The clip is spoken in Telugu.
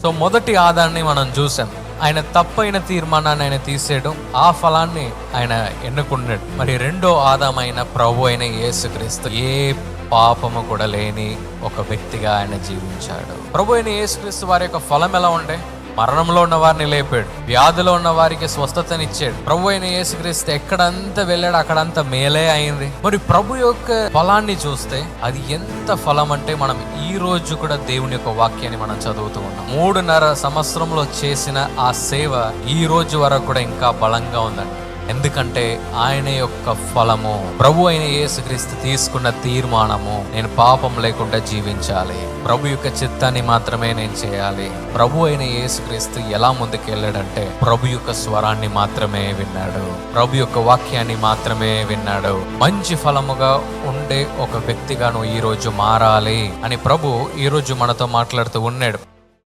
సో మొదటి ఆదాన్ని మనం చూసాం. ఆయన తప్పైన తీర్మానాన్ని ఆయన తీసేయడం, ఆ ఫలాన్ని ఆయన ఎన్నుకున్నాడు. మరి రెండో ఆదామైన ప్రభు అయిన యేసుక్రీస్తు ఏ పాపము కూడా లేని ఒక వ్యక్తిగా ఆయన జీవించాడు. ప్రభు అయిన యేసుక్రీస్తు వారి యొక్క ఫలం ఎలా ఉండే? మరణంలో ఉన్న వారిని లేపాడు, వ్యాధిలో ఉన్న వారికి స్వస్థతనిచ్చాడు. ప్రభు అయిన యేసుక్రీస్తు ఎక్కడంతా వెళ్ళాడు, అక్కడంతా మేలే అయింది. మరి ప్రభు యొక్క ఫలాన్ని చూస్తే అది ఎంత ఫలం అంటే, మనం ఈ రోజు కూడా దేవుని యొక్క వాక్యాన్ని మనం చదువుతూ ఉన్నాం. 3.5 సంవత్సరంలో చేసిన ఆ సేవ ఈ రోజు వరకు కూడా ఇంకా బలంగా ఉందండి. ఎందుకంటే ఆయన యొక్క ఫలము, ప్రభు అయిన యేసుక్రీస్తు తీసుకున్న తీర్మానము, నేను పాపం లేకుండా జీవించాలి, ప్రభు యొక్క చిత్తాన్ని మాత్రమే నేను చేయాలి. ప్రభు అయిన యేసుక్రీస్తు ఎలా ముందుకెళ్ళాడంటే, ప్రభు యొక్క స్వరాన్ని మాత్రమే విన్నాడు, ప్రభు యొక్క వాక్యాన్ని మాత్రమే విన్నాడు. మంచి ఫలముగా ఉండే ఒక వ్యక్తిగా నువ్వు ఈ రోజు మారాలి అని ప్రభు ఈ రోజు మనతో మాట్లాడుతూ ఉన్నాడు.